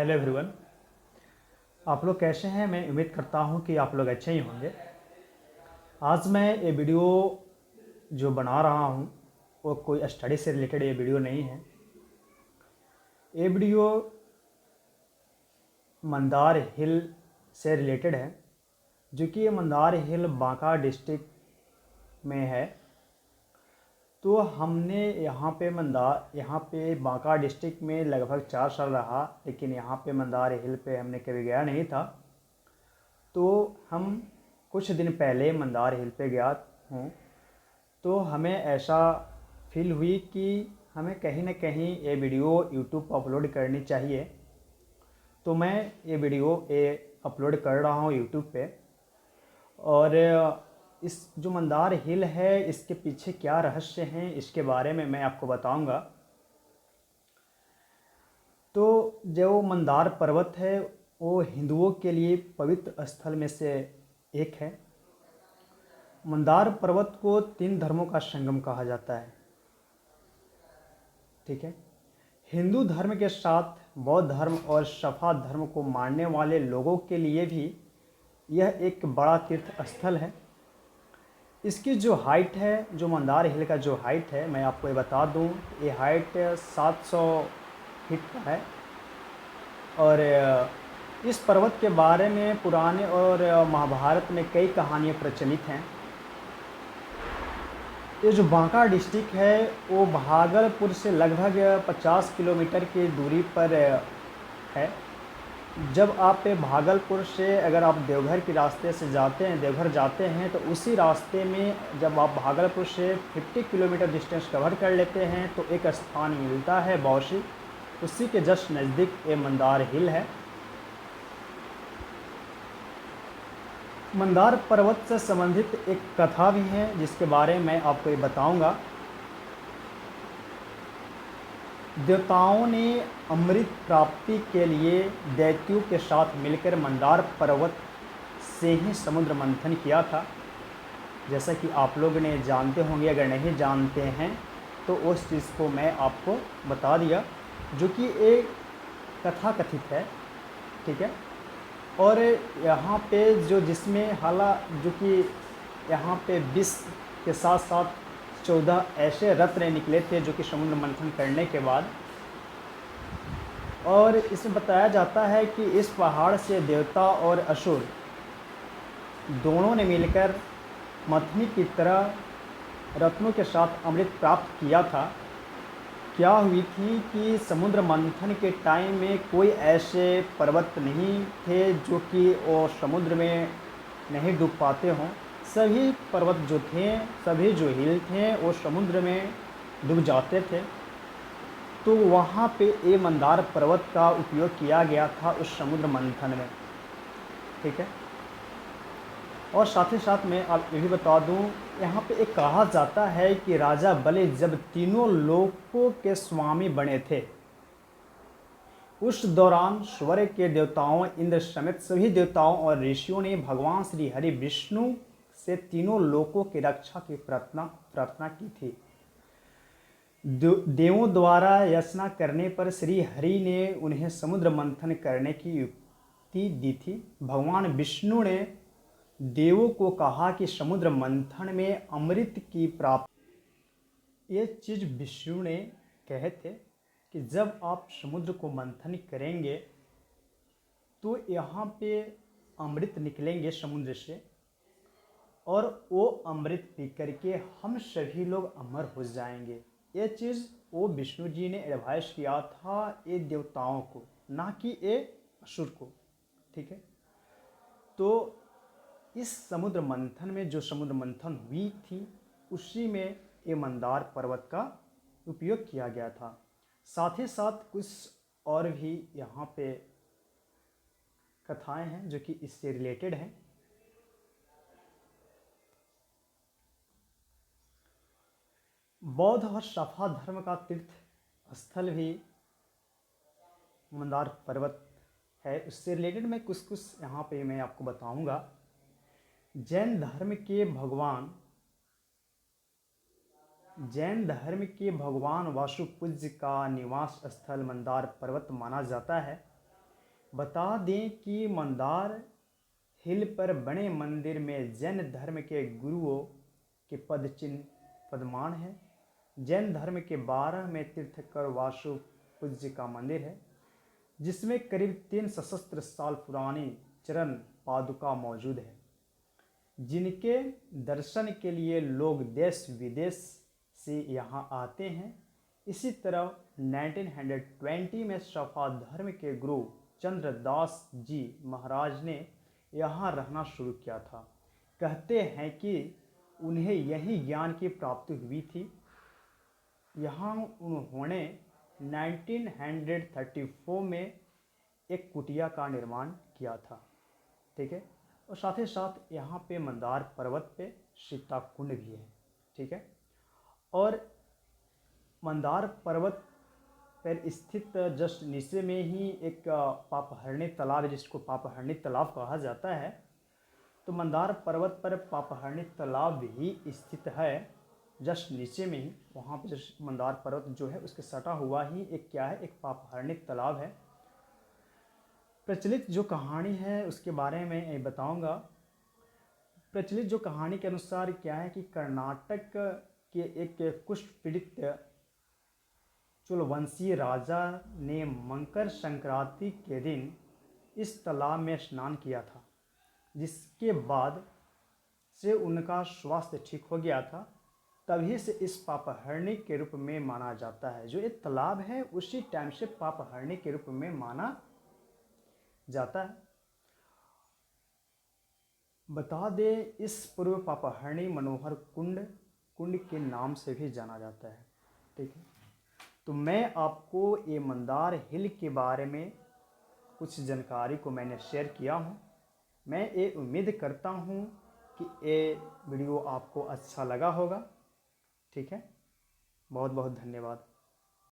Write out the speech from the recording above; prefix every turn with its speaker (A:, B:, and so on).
A: Hello everyone. आप लोग कैसे हैं? मैं उम्मीद करता हूं कि आप लोग अच्छे ही होंगे। आज मैं ये वीडियो जो बना रहा हूं वो कोई स्टडी से रिलेटेड ये वीडियो नहीं है। ये वीडियो मंदार हिल से रिलेटेड है, जो कि ये मंदार हिल बांका डिस्ट्रिक्ट में है। तो हमने यहाँ पे बांका डिस्ट्रिक्ट में लगभग 4 साल रहा, लेकिन यहाँ पे मंदार हिल पे हमने कभी गया नहीं था। तो हम कुछ दिन पहले मंदार हिल पे गया हूँ। तो हमें ऐसा फील हुई कि हमें कहीं ना कहीं ये वीडियो यूट्यूब पर अपलोड करनी चाहिए। तो मैं ये वीडियो अपलोड कर रहा हूँ यूट्यूब पे। और इस जो मंदार हिल है इसके पीछे क्या रहस्य हैं इसके बारे में मैं आपको बताऊंगा। तो जो मंदार पर्वत है वो हिंदुओं के लिए पवित्र स्थल में से एक है। मंदार पर्वत को 3 धर्मों का संगम कहा जाता है। ठीक है। हिंदू धर्म के साथ बौद्ध धर्म और शफा धर्म को मानने वाले लोगों के लिए भी यह एक बड़ा तीर्थ स्थल है। इसकी जो हाइट है, जो मंदार हिल का जो हाइट है, मैं आपको ये बता दूं, ये हाइट 700 फीट का है। और इस पर्वत के बारे में पुराने और महाभारत में कई कहानियाँ प्रचलित हैं। ये जो बांका डिस्ट्रिक्ट है वो भागलपुर से लगभग 50 किलोमीटर की दूरी पर है। जब आप भागलपुर से अगर आप देवघर के रास्ते से जाते हैं, देवघर जाते हैं, तो उसी रास्ते में जब आप भागलपुर से 50 किलोमीटर डिस्टेंस कवर कर लेते हैं तो एक स्थान मिलता है बौशी। उसी के जस्ट नज़दीक ये मंदार हिल है। मंदार पर्वत से संबंधित एक कथा भी है जिसके बारे में मैं आपको ये बताऊंगा। देवताओं ने अमृत प्राप्ति के लिए दैत्यों के साथ मिलकर मंदार पर्वत से ही समुद्र मंथन किया था। जैसा कि आप लोग ने जानते होंगे, अगर नहीं जानते हैं तो उस चीज़ को मैं आपको बता दिया, जो कि एक कथा कथित है। ठीक है। और यहाँ पे जो कि यहाँ पे विष के साथ साथ 14 ऐसे रत्न निकले थे जो कि समुद्र मंथन करने के बाद। और इसमें बताया जाता है कि इस पहाड़ से देवता और असुर दोनों ने मिलकर मथनी की तरह रत्नों के साथ अमृत प्राप्त किया था। क्या हुई थी कि समुद्र मंथन के टाइम में कोई ऐसे पर्वत नहीं थे जो कि वो समुद्र में नहीं डूब पाते हों। सभी पर्वत जो थे, सभी जो हिल थे, वो समुद्र में डूब जाते थे। तो वहाँ पे ये मंदार पर्वत का उपयोग किया गया था उस समुद्र मंथन में। ठीक है। और साथ ही साथ मैं आप ये भी बता दूं, यहाँ पे एक कहा जाता है कि राजा बलि जब तीनों लोकों के स्वामी बने थे, उस दौरान स्वर्ग के देवताओं, इंद्र समेत सभी देवताओं और ऋषियों ने भगवान श्री हरि विष्णु से तीनों लोकों की रक्षा की प्रार्थना की थी। देवों द्वारा याचना करने पर श्री हरि ने उन्हें समुद्र मंथन करने की युक्ति दी थी। भगवान विष्णु ने देवों को कहा कि समुद्र मंथन में अमृत की प्राप्ति, ये चीज़ विष्णु ने कहे थे कि जब आप समुद्र को मंथन करेंगे तो यहाँ पे अमृत निकलेंगे समुद्र से, और वो अमृत पी करके हम सभी लोग अमर हो जाएंगे। ये चीज़ वो विष्णु जी ने एडवाइस किया था ये देवताओं को, ना कि ये असुर को। ठीक है। तो इस समुद्र मंथन में जो समुद्र मंथन हुई थी उसी में ये मंदार पर्वत का उपयोग किया गया था। साथ ही साथ कुछ और भी यहाँ पे कथाएं हैं जो कि इससे रिलेटेड हैं। बौद्ध और शफा धर्म का तीर्थ स्थल भी मंदार पर्वत है। उससे रिलेटेड मैं कुछ यहाँ पे मैं आपको बताऊंगा। जैन धर्म के भगवान वासुपूज्य का निवास स्थल मंदार पर्वत माना जाता है। बता दें कि मंदार हिल पर बने मंदिर में जैन धर्म के गुरुओं के पद चिन्ह पदमान है। जैन धर्म के 12 में तीर्थकर वासु पूज्य का मंदिर है, जिसमें करीब 3 सहस्त्र साल पुरानी चरण पादुका मौजूद है, जिनके दर्शन के लिए लोग देश विदेश से यहाँ आते हैं। इसी तरह 1920 में सफा धर्म के गुरु चंद्रदास जी महाराज ने यहाँ रहना शुरू किया था। कहते हैं कि उन्हें यही ज्ञान की प्राप्ति हुई थी। यहाँ उन्होंने 1934 में एक कुटिया का निर्माण किया था। ठीक है, और साथ ही साथ यहाँ पे मंदार पर्वत पे सीता कुंड भी है। ठीक है, और मंदार पर्वत पर स्थित जस्ट नीचे में ही एक पापहरणी तालाब है, जिसको पापहरणी तालाब कहा जाता है। तो मंदार पर्वत पर पापहरणी तालाब भी स्थित है, जस्ट नीचे में ही। वहाँ पर जस्ट मंदार पर्वत जो है उसके सटा हुआ ही एक क्या है, एक पापहरणी तालाब है। प्रचलित जो कहानी है उसके बारे में मैं बताऊंगा। प्रचलित जो कहानी के अनुसार क्या है कि कर्नाटक के एक कुष्ठ पीड़ित चोलवंशीय राजा ने मकर संक्रांति के दिन इस तालाब में स्नान किया था, जिसके बाद से उनका स्वास्थ्य ठीक हो गया था। तभी से इस पापहरणी के रूप में माना जाता है। जो ये तालाब है उसी टाइम से पापहरणी के रूप में माना जाता है। बता दें, इस पूर्व पापहरणी मनोहर कुंड के नाम से भी जाना जाता है। ठीक है, तो मैं आपको ये मंदार हिल के बारे में कुछ जानकारी को मैंने शेयर किया हूँ। मैं ये उम्मीद करता हूँ कि ये वीडियो आपको अच्छा लगा होगा। ठीक है, बहुत बहुत धन्यवाद।